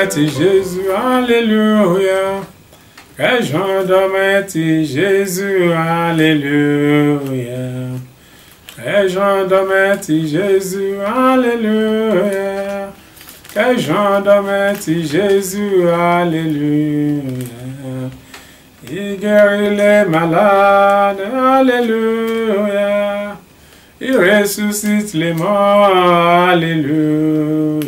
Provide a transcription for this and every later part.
dormait-il Jésus, alléluia. Que Jean dormait-il Jésus, alléluia. Que Jean dormait-il Jésus, alléluia. Que Jean dormait-il Jésus, alléluia. Il guérit les malades, alléluia. Il ressuscite les morts, alléluia.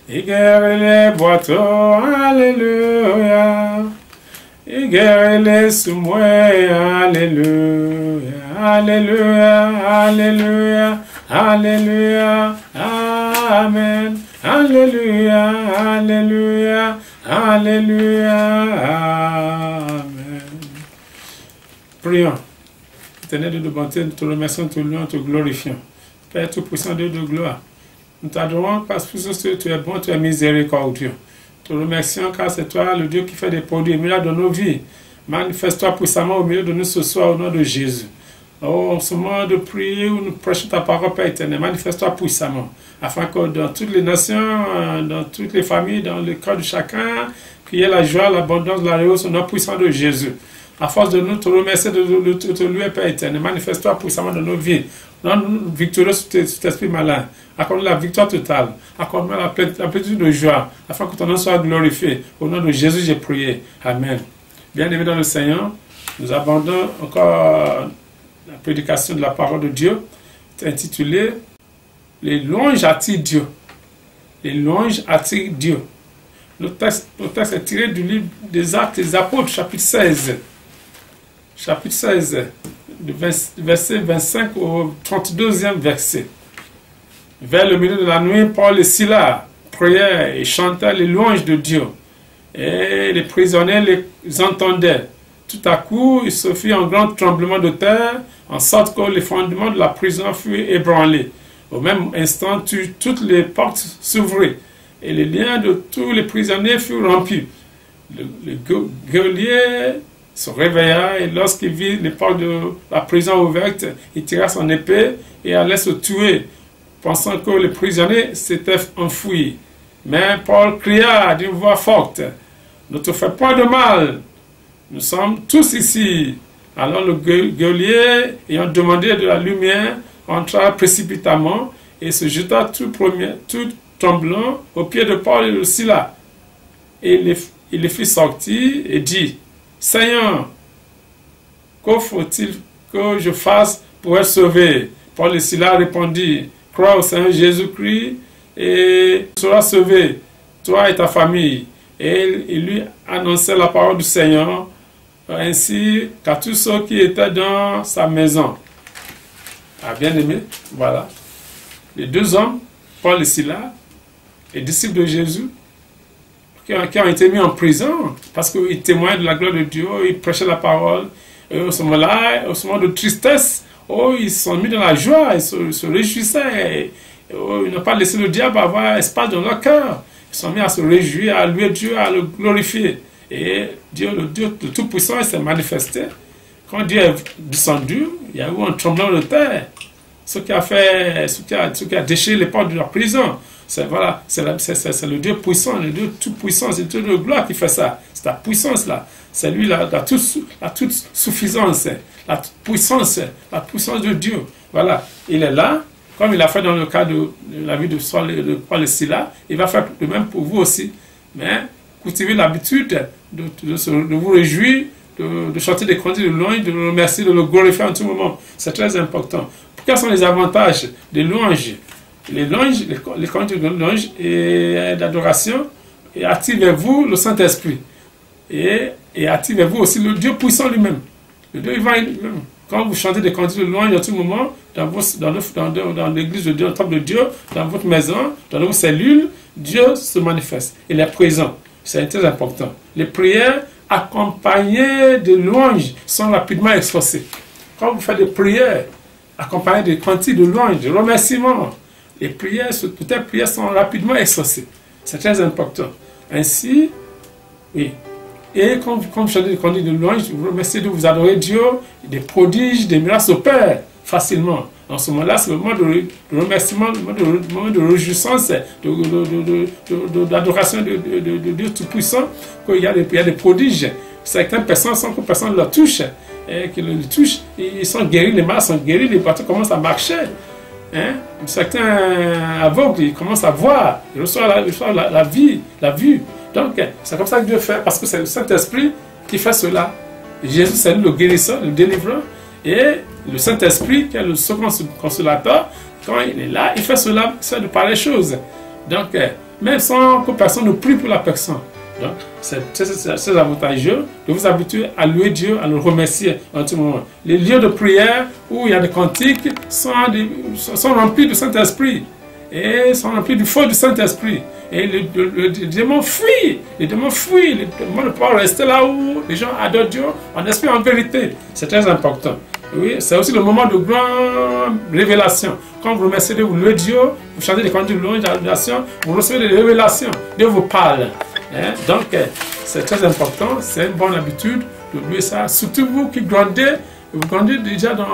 Il guérit les boiteux, alléluia. Il guérit les soumoués, alléluia. Alléluia, alléluia, alléluia, amen. Alléluia, alléluia, alléluia, amen. Prions. Éternel Dieu de bonté, nous te remercions, nous te louons, nous te glorifions. Père tout-puissant, Dieu de gloire. Nous t'adorons parce que tu es bon, tu es miséricordieux. Nous te remercions car c'est toi le Dieu qui fait des produits miracles dans nos vies. Manifeste-toi puissamment au milieu de nous ce soir au nom de Jésus. Oh, en ce moment de prier où nous prêchons ta parole, Père éternel, manifeste-toi puissamment, afin que dans toutes les nations, dans toutes les familles, dans le cœur de chacun, qu'il y ait la joie, l'abondance, la réussite au nom puissant de Jésus. À force de nous te remercier, de te louer, Père éternel, manifeste-toi puissamment dans nos vies. Rends-nous victorieux sur cet esprit malin. Accorde-nous la victoire totale. Accorde-nous la plénitude de joie, afin que ton nom soit glorifié. Au nom de Jésus, j'ai prié. Amen. Bien-aimés dans le Seigneur, nous abandonnons encore la prédication de la parole de Dieu, intitulée « Les louanges attirent Dieu ». Les louanges attirent Dieu. Le texte est tiré du livre des Actes des Apôtres, chapitre 16. Chapitre 16, verset 25 au 32e verset. Vers le milieu de la nuit, Paul et Silas priaient et chantaient les louanges de Dieu. Et les prisonniers les entendaient. Tout à coup, il se fit un grand tremblement de terre, en sorte que les fondements de la prison furent ébranlés. Au même instant, toutes les portes s'ouvrirent, et les liens de tous les prisonniers furent rompus. Le geôlier se réveilla, et lorsqu'il vit les portes de la prison ouvertes, il tira son épée et allait se tuer, pensant que les prisonniers s'étaient enfouis. Mais Paul cria d'une voix forte, « Ne te fais point de mal, nous sommes tous ici. » Alors le geôlier, ayant demandé de la lumière, entra précipitamment et se jeta tout tremblant aux pieds de Paul et de Silas. Et il les fit sortir et dit, « Seigneur, que faut-il que je fasse pour être sauvé? » Paul et Silas répondirent, « Crois au Seigneur Jésus-Christ et tu seras sauvé, toi et ta famille. » Et il lui annonçait la parole du Seigneur, ainsi qu'à tous ceux qui étaient dans sa maison. Ah, bien aimé, voilà. Les deux hommes, Paul et Silas, les disciples de Jésus, qui ont été mis en prison parce qu'ils témoignaient de la gloire de Dieu, ils prêchaient la parole. Et au ce moment-là, au moment de tristesse, ils se sont mis dans la joie, ils se réjouissaient. Ils n'ont pas laissé le diable avoir espace dans leur cœur. Ils sont mis à se réjouir, à louer Dieu, à le glorifier. Et Dieu, le Dieu le Tout-Puissant, s'est manifesté. Quand Dieu est descendu, il y a eu un tremblement de terre. Ce qui a déchiré les portes de la prison. C'est le Dieu puissant, le Dieu tout-puissant, c'est le Dieu de gloire qui fait ça. C'est la puissance là. C'est lui la toute suffisance, la puissance de Dieu. Voilà, il est là, comme il a fait dans le cas de la vie de Paul et Silas, il va faire de même pour vous aussi. Mais cultivez l'habitude de vous réjouir, de chanter des cantiques de louange, de le remercier, de le glorifier en tout moment. C'est très important. Quels sont les avantages des louanges? Les louanges, les cantiques de louange et d'adoration, et activez-vous le Saint-Esprit. Et activez-vous aussi le Dieu puissant lui-même. Le Dieu vivant lui-même. Quand vous chantez des cantiques de louange en tout moment, dans l'église de Dieu, dans le temple de Dieu, dans votre maison, dans vos cellules, Dieu se manifeste. Il est présent. C'est très important. Les prières accompagnées de louanges sont rapidement exaucées. Quand vous faites des prières accompagnées de cantiques de louanges, de remerciements, les prières, toutes les prières sont rapidement exaucées. C'est très important. Ainsi, oui. Et quand vous chantez des cantiques de louange, vous remerciez de vous adorer Dieu, des prodiges, des miracles s'opèrent facilement. En ce moment-là, c'est le moment de remerciement, le moment de réjouissance, d'adoration de Dieu Tout-Puissant, qu'il y a des prodiges. Certaines personnes, sans que personne ne leur touche, et qu'ils le touchent, ils sont guéris, les malades sont guéris, les bateaux commencent à marcher. Hein? Certains aveugles, ils commencent à voir, ils reçoivent la vue. Donc, c'est comme ça que Dieu fait, parce que c'est le Saint-Esprit qui fait cela. Jésus, c'est lui le guérisseur, le délivreur, et le Saint-Esprit, qui est le second consolateur, quand il est là, il fait cela, c'est de pareilles choses. Donc, même sans que personne ne prie pour la personne. Donc, c'est avantageux de vous habituer à louer Dieu, à le remercier en tout moment. Les lieux de prière où il y a des cantiques sont remplis du Saint-Esprit et sont remplis du feu du Saint-Esprit. Et le démon fuit, les démons ne peuvent rester là où les gens adorent Dieu en esprit, en vérité. C'est très important. Oui, c'est aussi le moment de grande révélation. Quand vous remerciez Dieu, vous louez Dieu, vous chantez des cantiques de louange, d'adoration, vous recevez des révélations. Dieu vous parle. Hein? Donc, c'est très important, c'est une bonne habitude de louer ça. Surtout vous qui grandissez, vous grandissez déjà dans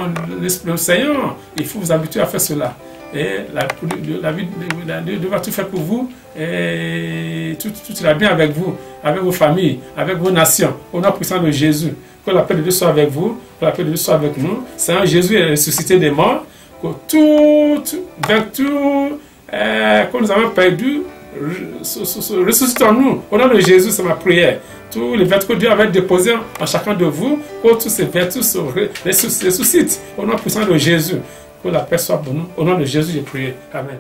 l'Esprit du Seigneur, il faut vous habituer à faire cela. Et la vie de Dieu va tout faire pour vous, et tout ira bien avec vous, avec vos familles, avec vos nations, au nom puissant de Jésus. Que la paix de Dieu soit avec vous, que la paix de Dieu soit avec nous. Seigneur Jésus est ressuscité des morts, que toute vertu que nous avons perdu ressuscite en nous. Au nom de Jésus, c'est ma prière. Tous les vertus que Dieu avait déposées en chacun de vous, que toutes ces vertus se ressuscitent. Au nom puissant de Jésus, que la paix soit pour nous. Au nom de Jésus, j'ai prié. Amen.